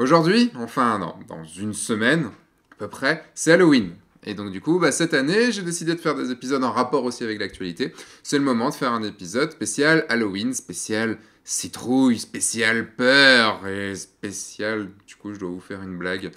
Aujourd'hui, enfin dans une semaine à peu près, c'est Halloween. Et donc du coup, cette année, j'ai décidé de faire des épisodes en rapport aussi avec l'actualité. C'est le moment de faire un épisode spécial Halloween, spécial citrouille, spécial peur et spécial... Du coup, je dois vous faire une blague.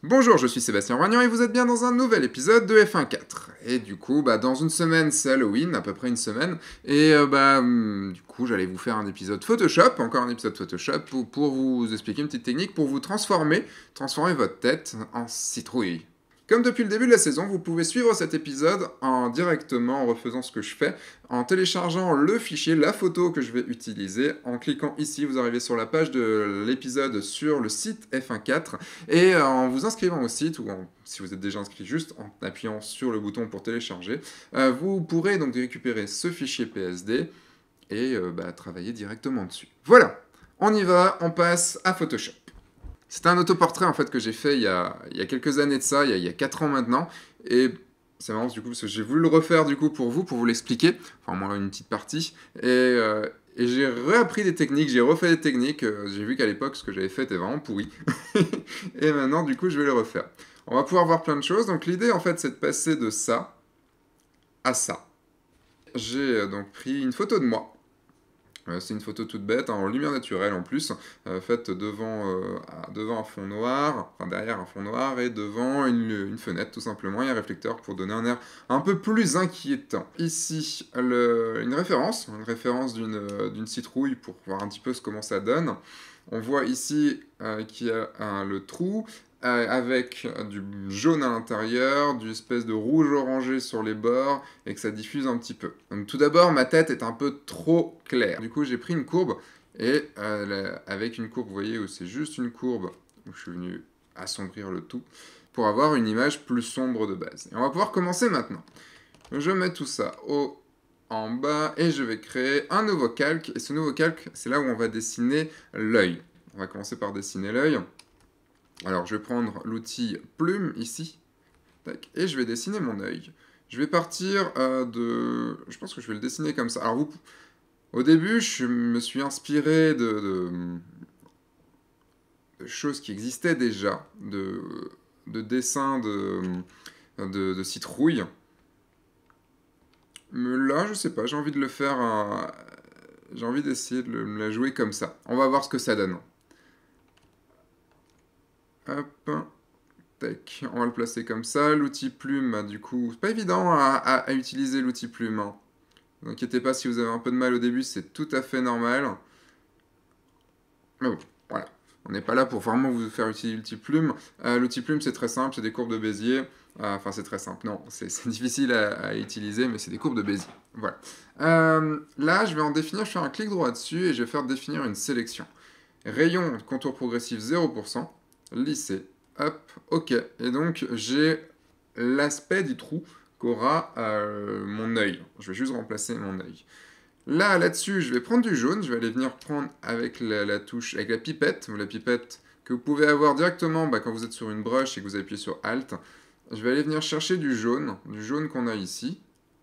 Bonjour, je suis Sébastien Roignan et vous êtes bien dans un nouvel épisode de F1.4. Et du coup, dans une semaine, c'est Halloween, à peu près une semaine. Et du coup, j'allais vous faire un épisode Photoshop, encore un épisode Photoshop, pour vous expliquer une petite technique pour vous transformer votre tête en citrouille. Comme depuis le début de la saison, vous pouvez suivre cet épisode directement en refaisant ce que je fais, en téléchargeant le fichier, la photo que je vais utiliser. En cliquant ici, vous arrivez sur la page de l'épisode sur le site F1.4 et en vous inscrivant au site, ou si vous êtes déjà inscrit, juste en appuyant sur le bouton pour télécharger, vous pourrez donc récupérer ce fichier PSD et travailler directement dessus. Voilà, on y va, on passe à Photoshop. C'était un autoportrait en fait que j'ai fait il y a quelques années de ça, il y a 4 ans maintenant, et c'est marrant du coup parce que j'ai voulu le refaire du coup pour vous l'expliquer, enfin moi une petite partie, et j'ai réappris des techniques, j'ai refait des techniques, j'ai vu qu'à l'époque ce que j'avais fait était vraiment pourri, et maintenant du coup je vais le refaire. On va pouvoir voir plein de choses, donc l'idée en fait c'est de passer de ça à ça. J'ai donc pris une photo de moi. C'est une photo toute bête, en lumière naturelle en plus, faite devant un fond noir, enfin derrière un fond noir, et devant une fenêtre tout simplement, et un réflecteur pour donner un air un peu plus inquiétant. Ici, une référence d'une citrouille pour voir un petit peu comment ça donne. On voit ici qu'il y a le trou, avec du jaune à l'intérieur, du espèce de rouge orangé sur les bords, et que ça diffuse un petit peu. Donc tout d'abord, ma tête est un peu trop claire. Du coup, j'ai pris une courbe, et avec une courbe, vous voyez, où c'est juste une courbe, où je suis venu assombrir le tout, pour avoir une image plus sombre de base. Et on va pouvoir commencer maintenant. Je mets tout ça en bas, et je vais créer un nouveau calque, et ce nouveau calque, c'est là où on va dessiner l'œil. On va commencer par dessiner l'œil. Alors, je vais prendre l'outil plume ici, tac, et je vais dessiner mon œil. Je vais partir Je pense que je vais le dessiner comme ça. Alors, au début, je me suis inspiré de choses qui existaient déjà, de dessins de citrouilles. Mais là, je sais pas, j'ai envie de le faire... J'ai envie d'essayer de me la jouer comme ça. On va voir ce que ça donne. Hop... Tac, on va le placer comme ça. L'outil plume, du coup, c'est pas évident à utiliser l'outil plume. Hein. Ne vous inquiétez pas si vous avez un peu de mal au début, c'est tout à fait normal. Mais bon, voilà. On n'est pas là pour vraiment vous faire utiliser l'outil plume. L'outil plume, c'est très simple, c'est des courbes de Bézier. Enfin, c'est très simple, non, c'est difficile à utiliser, mais c'est des courbes de Bézier. Voilà. Là, je vais en définir, je fais un clic droit dessus et je vais faire définir une sélection. Rayon, contour progressif 0%, lissé. Hop, ok. Et donc, j'ai l'aspect du trou qu'aura mon œil. Je vais juste remplacer mon œil. Là-dessus, je vais prendre du jaune. Je vais aller venir prendre avec la touche, avec la pipette que vous pouvez avoir directement quand vous êtes sur une brush et que vous appuyez sur Alt. Je vais aller venir chercher du jaune qu'on a ici.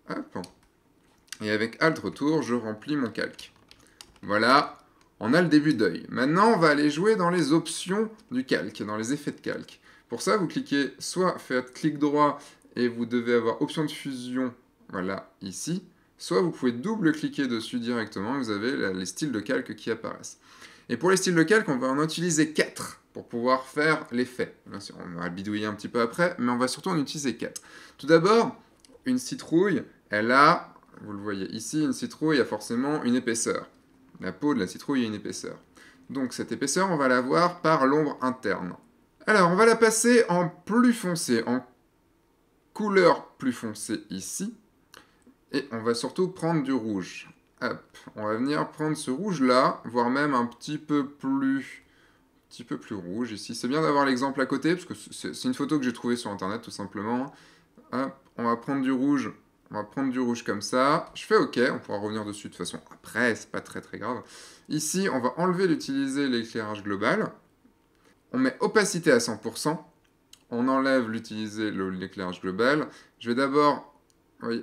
Hop. Et avec Alt retour, je remplis mon calque. Voilà. On a le début d'œil. Maintenant, on va aller jouer dans les options du calque, dans les effets de calque. Pour ça, vous cliquez, soit faites clic droit et vous devez avoir option de fusion, voilà, ici. Soit vous pouvez double-cliquer dessus directement et vous avez les styles de calque qui apparaissent. Et pour les styles de calque, on va en utiliser 4 pour pouvoir faire l'effet. Bien sûr, on va bidouiller un petit peu après, mais on va surtout en utiliser 4. Tout d'abord, une citrouille, elle a, vous le voyez ici, une citrouille a forcément une épaisseur. La peau de la citrouille a une épaisseur. Donc cette épaisseur, on va la voir par l'ombre interne. Alors, on va la passer en plus foncé, en couleur plus foncée ici. Et on va surtout prendre du rouge. Hop, on va venir prendre ce rouge-là, voire même un petit peu plus rouge ici. C'est bien d'avoir l'exemple à côté, parce que c'est une photo que j'ai trouvée sur Internet, tout simplement. Hop, on va prendre du rouge. On va prendre du rouge comme ça. Je fais OK, on pourra revenir dessus de toute façon après, c'est pas très très grave. Ici, on va enlever l'utiliser l'éclairage global. On met opacité à 100%. on enlève l'éclairage global. Je vais d'abord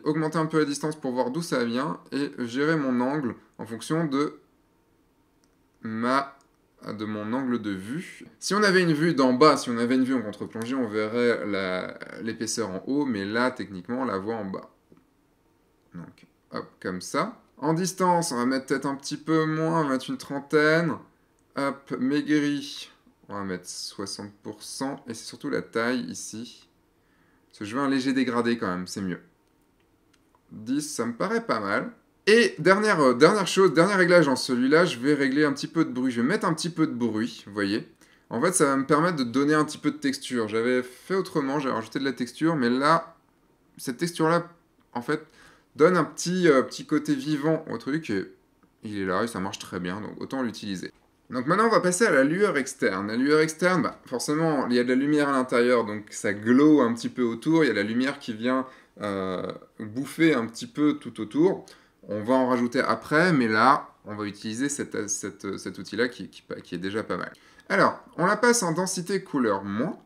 augmenter un peu la distance pour voir d'où ça vient et gérer mon angle en fonction de mon angle de vue. Si on avait une vue d'en bas, si on avait une vue en contre-plongée, on verrait l'épaisseur en haut, mais là, techniquement, on la voit en bas. Donc, hop, comme ça. En distance, on va mettre peut-être un petit peu moins, on va mettre une trentaine. Hop, maigri, on va mettre 60%, et c'est surtout la taille ici. Parce que je veux un léger dégradé quand même, c'est mieux. 10, ça me paraît pas mal. Et dernière chose, dernier réglage dans celui-là, je vais régler un petit peu de bruit. Je vais mettre un petit peu de bruit, vous voyez. En fait, ça va me permettre de donner un petit peu de texture. J'avais fait autrement, j'avais rajouté de la texture, mais là, cette texture-là, en fait, donne un petit côté vivant au truc. Et il est là et ça marche très bien, donc autant l'utiliser. Donc maintenant, on va passer à la lueur externe. La lueur externe, bah, forcément, il y a de la lumière à l'intérieur, donc ça glow un petit peu autour. Il y a la lumière qui vient bouffer un petit peu tout autour. On va en rajouter après, mais là, on va utiliser cet outil-là qui est déjà pas mal. Alors, on la passe en densité couleur moins.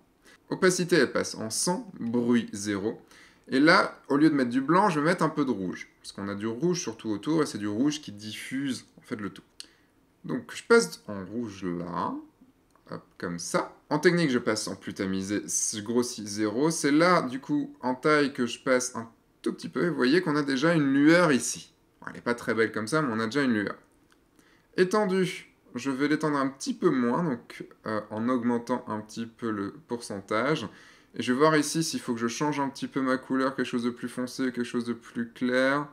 Opacité, elle passe en 100, bruit 0. Et là, au lieu de mettre du blanc, je vais mettre un peu de rouge. Parce qu'on a du rouge surtout autour, et c'est du rouge qui diffuse en fait le tout. Donc je passe en rouge là, hop, comme ça. En technique, je passe en plus tamisé, je grossis 0. C'est là, du coup, en taille que je passe un tout petit peu. Et vous voyez qu'on a déjà une lueur ici. Bon, elle n'est pas très belle comme ça, mais on a déjà une lueur. Étendu, je vais l'étendre un petit peu moins, donc en augmentant un petit peu le pourcentage. Et je vais voir ici s'il faut que je change un petit peu ma couleur, quelque chose de plus foncé, quelque chose de plus clair.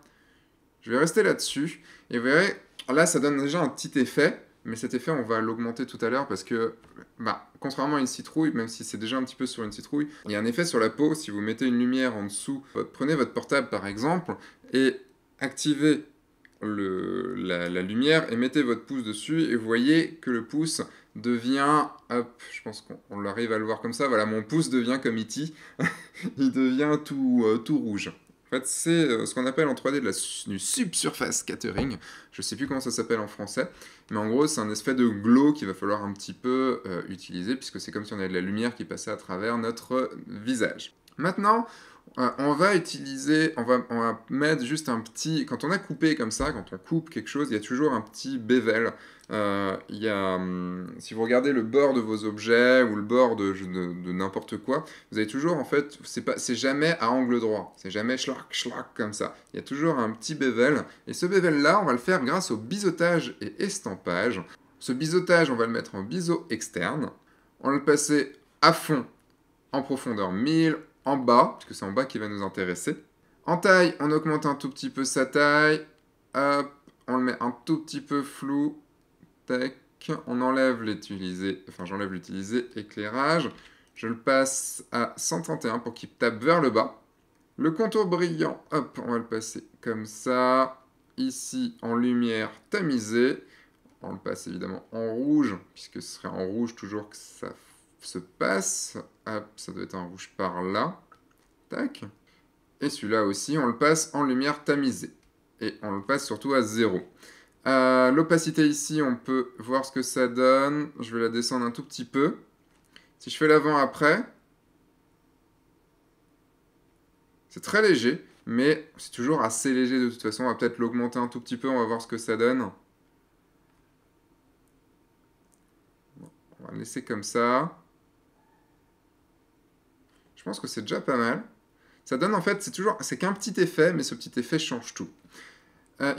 Je vais rester là-dessus. Et vous verrez, là, ça donne déjà un petit effet. Mais cet effet, on va l'augmenter tout à l'heure parce que, bah, contrairement à une citrouille, même si c'est déjà un petit peu sur une citrouille, il y a un effet sur la peau. Si vous mettez une lumière en dessous, prenez votre portable par exemple, et activez la lumière et mettez votre pouce dessus, et vous voyez que le pouce devient, hop, je pense qu'on arrive à le voir comme ça, voilà, mon pouce devient comme E.T., il devient tout rouge. En fait, c'est ce qu'on appelle en 3D du subsurface scattering. Je ne sais plus comment ça s'appelle en français, mais en gros, c'est un effet de glow qu'il va falloir un petit peu utiliser, puisque c'est comme si on avait de la lumière qui passait à travers notre visage. Maintenant, on va mettre juste un petit... Quand on a coupé comme ça, quand on coupe quelque chose, il y a toujours un petit bevel. Si vous regardez le bord de vos objets ou le bord de n'importe quoi, vous avez toujours, en fait, c'est jamais à angle droit. C'est jamais schlac, schlac comme ça. Il y a toujours un petit bevel. Et ce bevel-là, on va le faire grâce au biseautage et estampage. Ce biseautage, on va le mettre en biseau externe. On va le passer à fond en profondeur 1000, en bas, parce que c'est en bas qui va nous intéresser. En taille, on augmente un tout petit peu sa taille. Hop, on le met un tout petit peu flou. Tac, on enlève j'enlève l'utiliser éclairage. Je le passe à 131 pour qu'il tape vers le bas. Le contour brillant, hop, on va le passer comme ça. Ici, en lumière tamisée. On le passe évidemment en rouge, puisque ce serait en rouge toujours que ça se passe. Hop, ça doit être un rouge par là. Tac. Et celui-là aussi, on le passe en lumière tamisée. Et on le passe surtout à 0. L'opacité ici, on peut voir ce que ça donne. Je vais la descendre un tout petit peu. Si je fais l'avant-après, c'est très léger, mais c'est toujours assez léger de toute façon. On va peut-être l'augmenter un tout petit peu, on va voir ce que ça donne. Bon, on va le laisser comme ça. Je pense que c'est déjà pas mal. Ça donne en fait, c'est qu'un petit effet, mais ce petit effet change tout.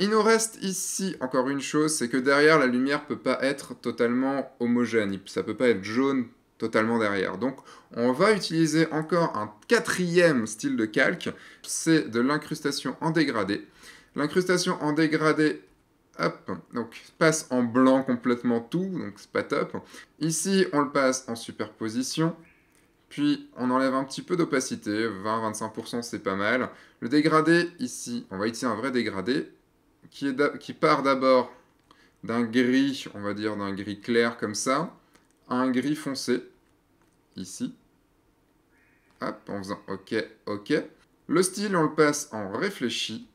Il nous reste ici encore une chose, c'est que derrière, la lumière ne peut pas être totalement homogène. Ça ne peut pas être jaune totalement derrière. Donc, on va utiliser encore un quatrième style de calque. C'est de l'incrustation en dégradé. L'incrustation en dégradé, hop, donc passe en blanc complètement tout, donc c'est pas top. Ici, on le passe en superposition. Puis, on enlève un petit peu d'opacité, 20-25%, c'est pas mal. Le dégradé, ici, on va utiliser un vrai dégradé, qui part d'abord d'un gris, on va dire d'un gris clair comme ça, à un gris foncé, ici. Hop, en faisant OK, OK. Le style, on le passe en réfléchi.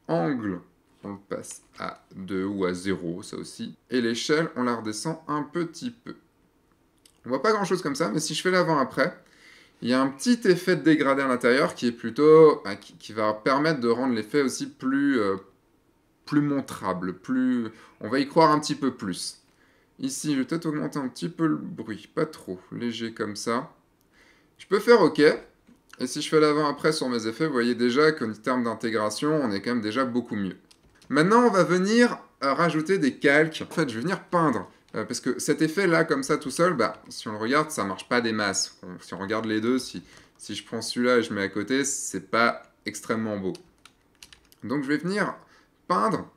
Angle, on le passe à 2 ou à 0, ça aussi. Et l'échelle, on la redescend un petit peu. On voit pas grand chose comme ça, mais si je fais l'avant-après, Il y a un petit effet de dégradé à l'intérieur qui est plutôt... qui va permettre de rendre l'effet aussi plus montrable, plus... On va y croire un petit peu plus. Ici, je vais peut-être augmenter un petit peu le bruit, pas trop, léger comme ça. Je peux faire OK. Et si je fais l'avant-après sur mes effets, vous voyez déjà qu'en termes d'intégration, on est quand même déjà beaucoup mieux. Maintenant, on va venir rajouter des calques. En fait, je vais venir peindre. Parce que cet effet-là, comme ça, tout seul, bah, si on le regarde, ça marche pas des masses. Si on regarde les deux, si je prends celui-là et je mets à côté, c'est pas extrêmement beau. Donc, je vais venir peindre.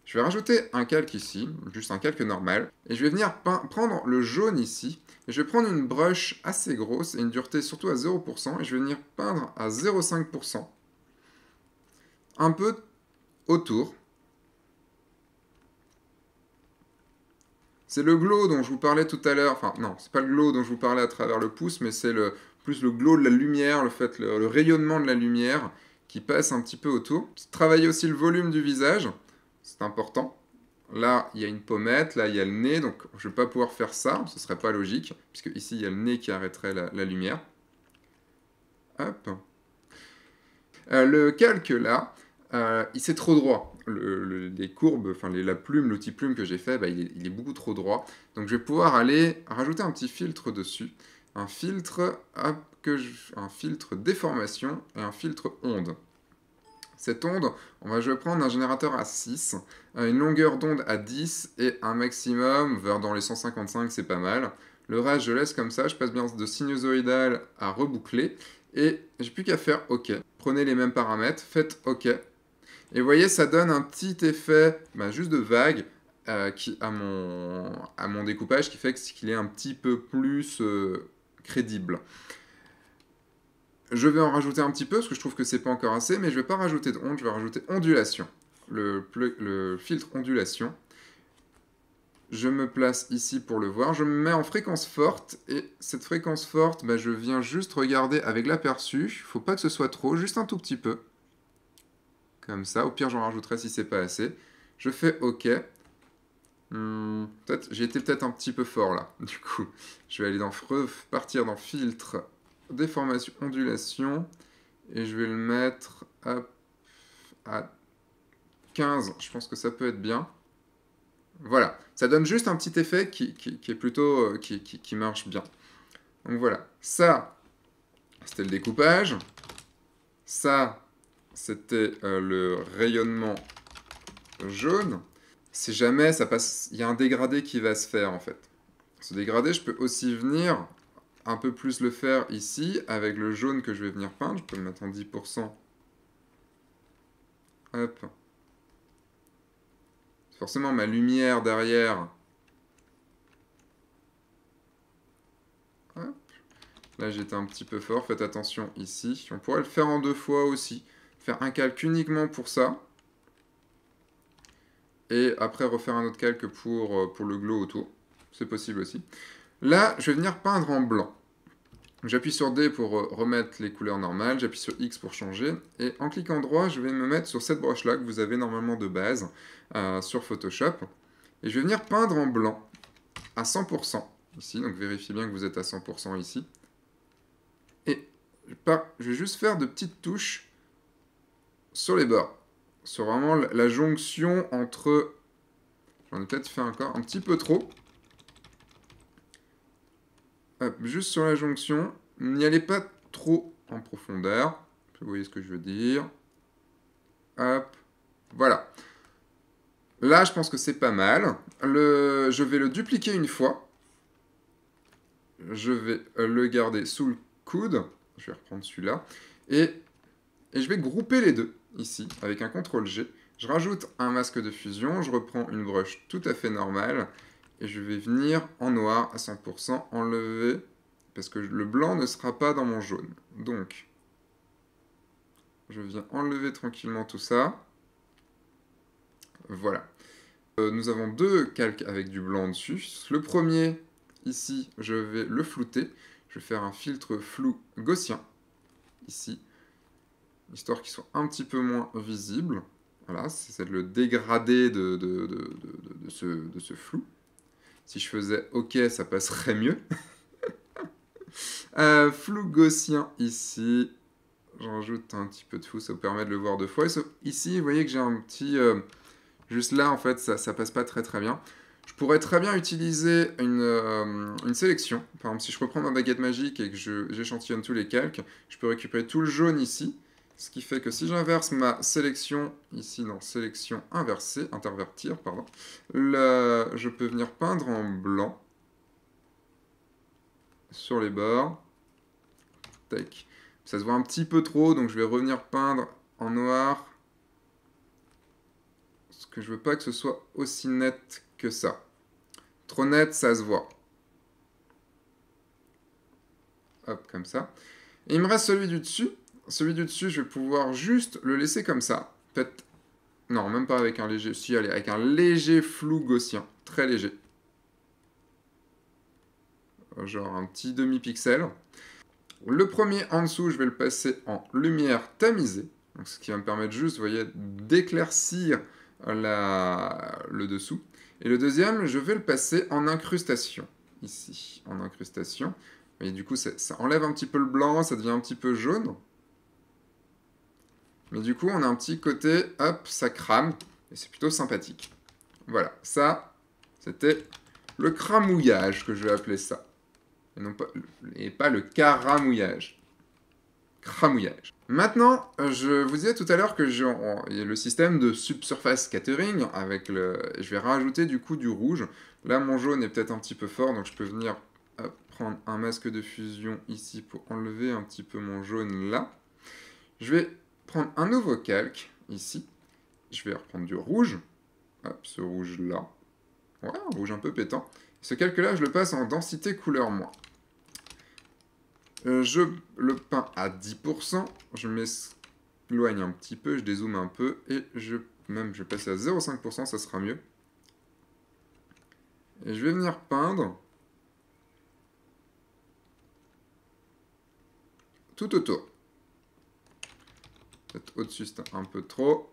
Je vais rajouter un calque ici, juste un calque normal. Et je vais venir prendre le jaune ici. Et je vais prendre une brush assez grosse et une dureté surtout à 0%. Et je vais venir peindre à 0,5%. Un peu autour. C'est le glow dont je vous parlais tout à l'heure. Enfin, non, c'est pas le glow dont je vous parlais à travers le pouce, mais c'est plus le glow de la lumière, le rayonnement de la lumière qui passe un petit peu autour. Travailler aussi le volume du visage, c'est important. Là, il y a une pommette, là, il y a le nez, donc je ne vais pas pouvoir faire ça, ce ne serait pas logique, puisque ici, il y a le nez qui arrêterait la lumière. Hop. Le calque, là, c'est trop droit. Les courbes, enfin la plume, l'outil plume que j'ai fait, bah, il est beaucoup trop droit. Donc je vais pouvoir aller rajouter un petit filtre dessus. Un filtre, un filtre déformation et un filtre onde. Cette onde, je vais prendre un générateur à 6, une longueur d'onde à 10 et un maximum, vers dans les 155, c'est pas mal. Le reste, je laisse comme ça, je passe bien de sinusoïdal à reboucler et j'ai plus qu'à faire OK. Prenez les mêmes paramètres, faites OK. Et vous voyez, ça donne un petit effet juste de vague à mon découpage qui fait qu'il est un petit peu plus crédible. Je vais en rajouter un petit peu, parce que je trouve que c'est pas encore assez, mais je vais pas rajouter de onde, je vais rajouter ondulation. Le filtre ondulation. Je me place ici pour le voir. Je me mets en fréquence forte, et cette fréquence forte, je viens juste regarder avec l'aperçu. Il faut pas que ce soit trop, juste un tout petit peu. Comme ça, au pire j'en rajouterai si c'est pas assez. Je fais OK. J'ai été peut-être un petit peu fort là, du coup. Je vais aller partir dans filtre, déformation, ondulation, et je vais le mettre à 15, je pense que ça peut être bien. Voilà, ça donne juste un petit effet qui est plutôt, qui marche bien. Donc voilà, ça, c'était le découpage. Ça, c'était le rayonnement jaune. Si jamais ça passe, il y a un dégradé qui va se faire en fait. Ce dégradé, je peux aussi venir un peu plus le faire ici, avec le jaune que je vais venir peindre. Je peux le mettre en 10%. Hop. Forcément, ma lumière derrière. Hop. Là, j'étais un petit peu fort. Faites attention ici. On pourrait le faire en 2 fois aussi. Faire un calque uniquement pour ça. Et après, refaire un autre calque pour le glow autour. C'est possible aussi. Là, je vais venir peindre en blanc. J'appuie sur D pour remettre les couleurs normales, j'appuie sur X pour changer, et en cliquant droit, je vais me mettre sur cette broche-là que vous avez normalement de base sur Photoshop, et je vais venir peindre en blanc à 100% ici, donc vérifiez bien que vous êtes à 100% ici, et je vais juste faire de petites touches sur les bords, sur vraiment la jonction entre, j'en ai peut-être fait encore un petit peu trop. Hop, juste sur la jonction, n'y allez pas trop en profondeur. Vous voyez ce que je veux dire. Hop, voilà. Là, je pense que c'est pas mal. Je vais le dupliquer une fois. Je vais le garder sous le coude. Je vais reprendre celui-là. Et je vais grouper les deux, ici, avec un CTRL-G. Je rajoute un masque de fusion. Je reprends une brush tout à fait normale. Et je vais venir en noir à 100% enlever, parce que le blanc ne sera pas dans mon jaune. Donc, je viens enlever tranquillement tout ça. Voilà. Nous avons 2 calques avec du blanc dessus. Le premier, ici, je vais le flouter. Je vais faire un filtre flou gaussien, ici, histoire qu'il soit un petit peu moins visible. Voilà, c'est le dégradé de ce flou. Si je faisais OK, ça passerait mieux. Flou gaussien ici. J'en rajoute un petit peu de flou, ça vous permet de le voir deux fois. Ici, vous voyez que j'ai un petit... juste là, en fait, ça passe pas très très bien. Je pourrais très bien utiliser une sélection. Par exemple, si je reprends ma baguette magique et que j'échantillonne tous les calques, je peux récupérer tout le jaune ici. Ce qui fait que si j'inverse ma sélection, ici dans sélection inversée, intervertir, pardon, je peux venir peindre en blanc sur les bords. Tac. Ça se voit un petit peu trop, donc je vais revenir peindre en noir. Parce que je veux pas que ce soit aussi net que ça. Trop net, ça se voit. Hop, comme ça. Et il me reste celui du dessus. Celui du dessus, je vais pouvoir juste le laisser comme ça. Peut-être... Non, même pas avec un léger... Si, allez, avec un léger flou gaussien. Très léger. Genre un petit demi-pixel. Le premier en dessous, je vais le passer en lumière tamisée. Donc, ce qui va me permettre juste, vous voyez, d'éclaircir le dessous. Et le deuxième, je vais le passer en incrustation. Ici, en incrustation. Et du coup, ça enlève un petit peu le blanc, ça devient un petit peu jaune. Mais du coup, on a un petit côté, hop, ça crame. Et c'est plutôt sympathique. Voilà, ça, c'était le cramouillage que je vais appeler ça. Et pas le caramouillage. Cramouillage. Maintenant, je vous disais tout à l'heure que il y a le système de subsurface scattering avec je vais rajouter du coup du rouge. Là, mon jaune est peut-être un petit peu fort, donc je peux venir prendre un masque de fusion ici pour enlever un petit peu mon jaune là. Je vais prendre un nouveau calque ici. Je vais reprendre du rouge. Hop, ce rouge là. Ouais, un rouge un peu pétant. Ce calque là, je le passe en densité couleur moins. Je le peins à 10%, je m'éloigne un petit peu, je dézoome un peu, et je vais passer à 0,5%, ça sera mieux. Et je vais venir peindre tout autour. Peut-être au-dessus, c'est un peu trop.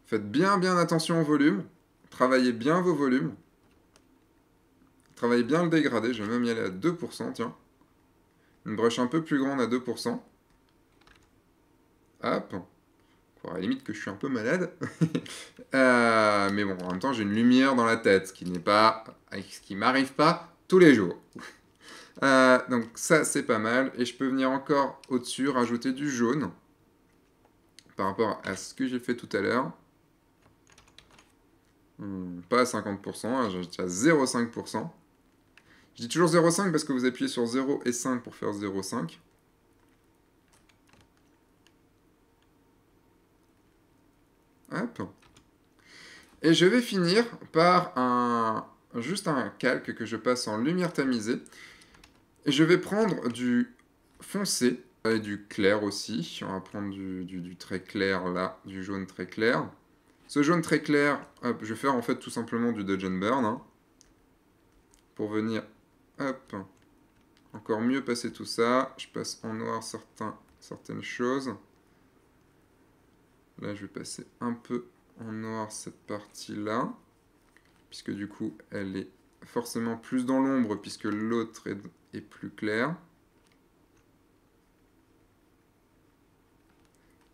Faites bien attention au volume, travaillez bien vos volumes. Travaillez bien le dégradé, je vais même y aller à 2%, tiens. Une brèche un peu plus grande à 2%. Hop. À la limite que je suis un peu malade. Mais bon, en même temps, j'ai une lumière dans la tête, ce qui m'arrive pas tous les jours. Donc ça, c'est pas mal. Et je peux venir encore au-dessus, rajouter du jaune. Par rapport à ce que j'ai fait tout à l'heure. Pas à 50%, hein, j'étais à 0,5%. Je dis toujours 0,5 parce que vous appuyez sur 0 et 5 pour faire 0,5. Hop. Et je vais finir par juste un calque que je passe en lumière tamisée. Et je vais prendre du foncé et du clair aussi. On va prendre du très clair là, du jaune très clair. Ce jaune très clair, hop, je vais faire en fait tout simplement du Dodge and Burn. Hein, pour venir... Hop, encore mieux passer tout ça. Je passe en noir certaines choses. Là, je vais passer un peu en noir cette partie-là. Puisque du coup, elle est forcément plus dans l'ombre puisque l'autre est plus clair.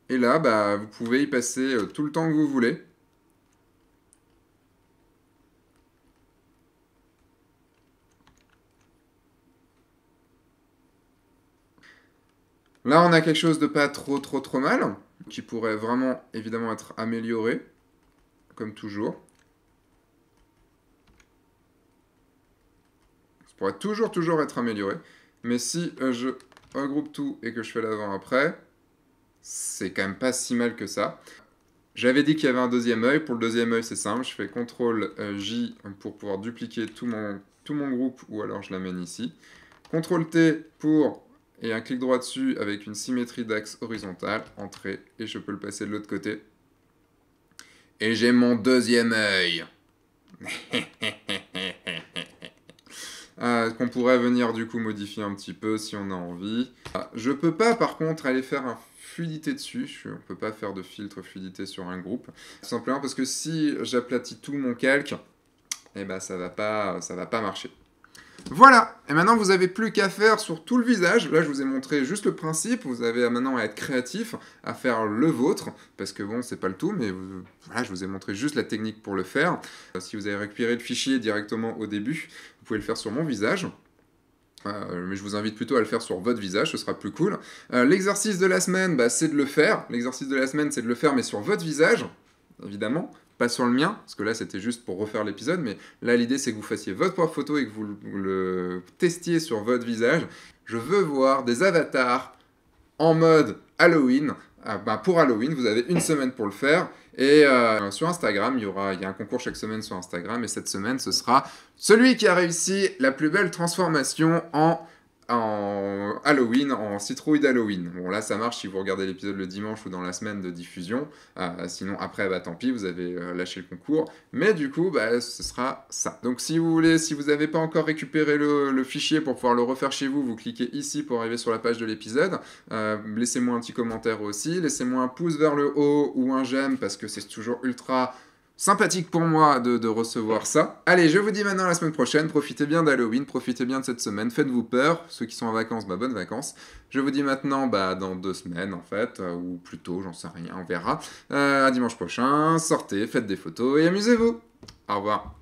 Et là, bah, vous pouvez y passer tout le temps que vous voulez. Là, on a quelque chose de pas trop mal, qui pourrait vraiment, évidemment, être amélioré, comme toujours. Ça pourrait toujours être amélioré. Mais si je regroupe tout et que je fais l'avant-après, c'est quand même pas si mal que ça. J'avais dit qu'il y avait un deuxième œil. Pour le deuxième œil, c'est simple. Je fais CTRL J pour pouvoir dupliquer tout mon groupe, ou alors je l'amène ici. CTRL T et un clic droit dessus avec une symétrie d'axe horizontale, entrée, et je peux le passer de l'autre côté. Et j'ai mon deuxième œil. Qu'on pourrait venir du coup modifier un petit peu si on a envie. Je peux pas par contre aller faire un fluidité dessus, on peut pas faire de filtre fluidité sur un groupe. Tout simplement parce que si j'aplatis tout mon calque, et bah ça va pas marcher. Voilà, et maintenant vous n'avez plus qu'à faire sur tout le visage. Là je vous ai montré juste le principe, vous avez maintenant à être créatif, à faire le vôtre, parce que bon c'est pas le tout, mais voilà, je vous ai montré juste la technique pour le faire. Si vous avez récupéré le fichier directement au début, vous pouvez le faire sur mon visage. Mais je vous invite plutôt à le faire sur votre visage, ce sera plus cool. L'exercice de la semaine, bah, c'est de le faire. L'exercice de la semaine, c'est de le faire, mais sur votre visage, évidemment, pas sur le mien, parce que là, c'était juste pour refaire l'épisode, mais là, l'idée, c'est que vous fassiez votre propre photo et que vous le testiez sur votre visage. Je veux voir des avatars en mode Halloween. Pour Halloween, vous avez une semaine pour le faire. Et sur Instagram, il y a un concours chaque semaine sur Instagram. Et cette semaine, ce sera celui qui a réussi la plus belle transformation en Halloween, en citrouille d'Halloween. Bon, là, ça marche si vous regardez l'épisode le dimanche ou dans la semaine de diffusion. Sinon, après, bah, tant pis, vous avez lâché le concours. Mais du coup, bah, ce sera ça. Donc, si vous n'avez pas encore récupéré le fichier pour pouvoir le refaire chez vous, vous cliquez ici pour arriver sur la page de l'épisode. Laissez-moi un petit commentaire aussi. Laissez-moi un pouce vers le haut ou un j'aime parce que c'est toujours ultra sympathique pour moi de recevoir ça. Allez, je vous dis maintenant à la semaine prochaine. Profitez bien d'Halloween, profitez bien de cette semaine. Faites-vous peur. Ceux qui sont en vacances, bah, bonnes vacances. Je vous dis maintenant dans 2 semaines, en fait, ou plus tôt, j'en sais rien, on verra. À dimanche prochain, sortez, faites des photos et amusez-vous. Au revoir.